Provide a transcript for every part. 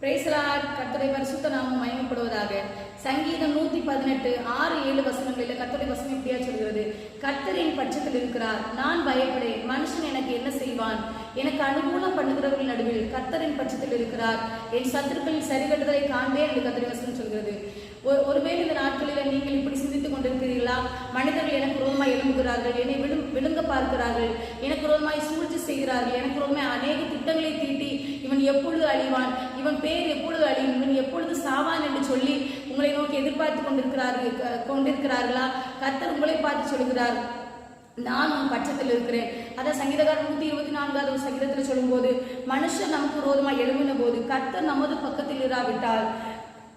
Praise the Lord. கர்த்தருடைய பரிசுத்த நாமம் மகிமைப்படுவதாக. சங்கீதம் 118 6-7 வசனங்களில் கர்த்தருடைய வசனம் இப்படியா சொல்கிறது: கர்த்தரின் பட்சத்தில் இருக்கிறார், நான் பயப்படேன். மனுஷன் எனக்கு என்ன செய்வான்? எனக்கு அனுகூலம் பண்ணுகிறவர்கள் நடுவில் கர்த்தரின் பட்சத்தில் இருக்கிறார். என் சத்துருக்களின் சரிகட்டுதலை காண்பேன் என்று கர்த்தருடைய வசனம் சொல்கிறது. ஒருவேளை இந்த நாட்களில் நீங்கள் இப்படி சிந்தித்துக் கொண்டிருக்கிறீர்களா? மனிதர்கள் எனக்கு விரோதமாய் எழும்புகிறார்கள், என்னை விழுங்க பார்க்கிறார்கள், எனக்கு விரோதமாய் சூழ்ச்சி செய்கிறார்கள், எனக்கு விரோதமாய் அநேக திட்டங்களை தீட்டி இவன் எப்பொழுது அழிவான், இவன் பேர் எப்பொழுது அழியும், இவன் எப்பொழுது சாவான் என்று சொல்லி உங்களை நோக்கி எதிர்பார்த்து கொண்டிருக்கிறார்களா? கர்த்தர் உங்களை பார்த்து சொல்கிறார், நான் உன் பட்சத்தில் இருக்கிறேன். அதான் சங்கீதக்காரர் 124 சங்கீதத்தில் சொல்லும் போது, மனுஷன் நமக்கு விரோதமாய் எழும்பின போது கர்த்தர் நமது பக்கத்தில் இராவிட்டால்,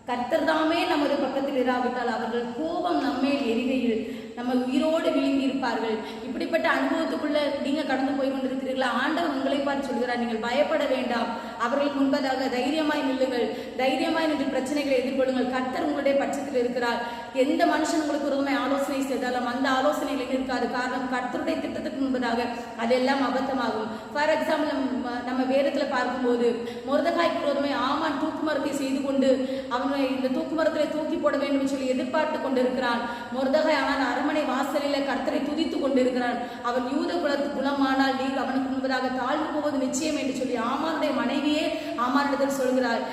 கர்த்தர் தாமே நமது பக்கத்தில் இராவிட்டால் அவர்கள் கோபம் நம்மேல் எரிகையில் நம்ம உயிரோடு விழுங்கி இருப்பார்கள். இப்படிப்பட்ட அனுபவத்துக்குள்ள நீங்க கடந்து போய் கொண்டிருக்கிறீர்களா? ஆண்டவர் உங்களை பார்த்து சொல்கிறார், நீங்கள் பயப்பட வேண்டாம். அவர்களுக்கு முன்பதாக தைரியமாய் நில்லுங்கள், தைரியமாய் நின்று பிரச்சனைகளை எதிர்கொள்ளுங்கள். கர்த்தர் உங்களுடைய பட்சத்தில் இருக்கிறார். எந்த மனுஷன் உங்களுக்கு விரோதமாய் ஆலோசனை செய்தாலும் அந்த ஆலோசனைகள் இருக்காது. காரணம், கர்த்தருடைய திட்டத்துக்கு முன்பதாக அதெல்லாம் அபத்தமாகும். ஃபார் எக்ஸாம்பிள், நம்ம வேதத்துல பார்க்கும்போது மொர்தெகாய்க்கு விரோதமாய் ஆமான் தூக்கு மரத்தை செய்து கொண்டு அவனை இந்த தூக்கு மரத்திலே தூக்கி போட வேண்டும் சொல்லி எதிர்பார்த்து கொண்டிருக்கிறான். மொர்தெகாய் ஆனால் அரண்மனை வாசலில கர்த்தரை துதித்து கொண்டிருக்கிறான். அவன் யூத குலத்து குலமானால் நீர் அவனுக்கு முன்பதாக தாழ்ந்து போவது நிச்சயம் என்று சொல்லி ஆமானுடைய மனைவியே ஆமானிடத்தில் சொல்கிறார்.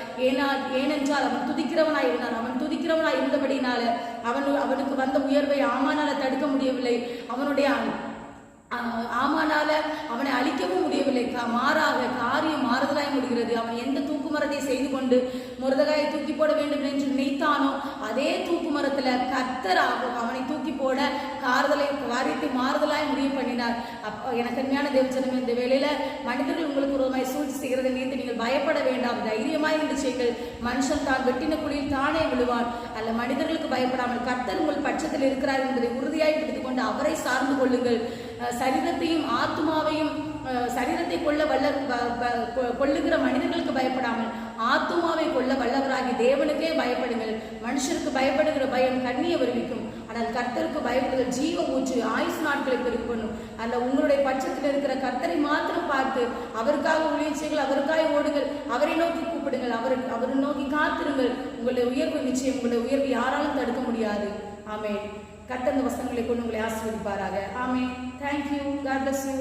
ஏனென்றால் அவன் துதிக்கிறவனாய் இருந்தான். அவன் துதிக்கிறவனாய் இருந்தபடினால அவனுக்கு வந்த உயர்வை ஆமானால தடுக்க முடியவில்லை. ஆமானால அவனை அழிக்கவும் முடியவில்லை. மாறாக காரியம் மாறுதலாய் முடிகிறது. அவன் எந்த தூக்கு மரத்தை செய்து கொண்டு மொர்தெகாயை தூக்கி போட வேண்டும் என்று நினைத்தானோ அதே தூக்கு மரத்துல கர்த்தர் அவனை தூக்கி போட காரியத்தை மாறுதலாய் முடிவு பண்ணினார். எனக்கு அருமையான தேவஜனமே, இந்த வேளையில மனிதர்கள் உங்களுக்கு விரோதமாய் சூழ்ச்சி செய்கிறதை நினைத்து நீங்கள் பயப்பட வேண்டாம். தைரியமாய் என்று செய்யுங்கள். மனுஷன் தான் வெட்டின குழியில் தானே விழுவான். அல்ல, மனிதர்களுக்கு பயப்படாமல் கர்த்தர் உங்கள் பட்சத்தில் இருக்கிறார் என்பதை உறுதியாய் எடுத்துக் கொண்டு அவரை சார்ந்து கொள்ளுங்கள். சரீரத்தையும் ஆத்மாவையும் சரீரத்தை கொள்ளுகிற மனிதர்களுக்கு பயப்படாமல் ஆத்மாவை கொள்ள வல்லவராகி தேவனுக்கே பயப்படுங்கள். மனுஷருக்கு பயப்படுகிற பயம் கண்ணியை வருவிக்கும், ஆனால் கர்த்தருக்கு பயப்படுதல் ஜீவ ஊற்று, ஆயுசு நாட்களை பெருக்கணும். அல்ல, உங்களுடைய பட்சத்தில் இருக்கிற கர்த்தரை மாத்திரம் பார்த்து அவருக்காக ஊழியர்கள், அவருக்காக ஓடுங்கள், அவரை நோக்கி கூப்பிடுங்கள், அவரை நோக்கி காத்திருங்கள். உங்களுடைய உயர்வு நிச்சயம். உங்களுடைய உயர்வு யாராலும் தடுக்க முடியாது. ஆமென். கர்த்தர் இந்த வசனங்களை கொண்டு உங்களை ஆசீர்வதிப்பாராக. ஆமென். Thank you. God bless you.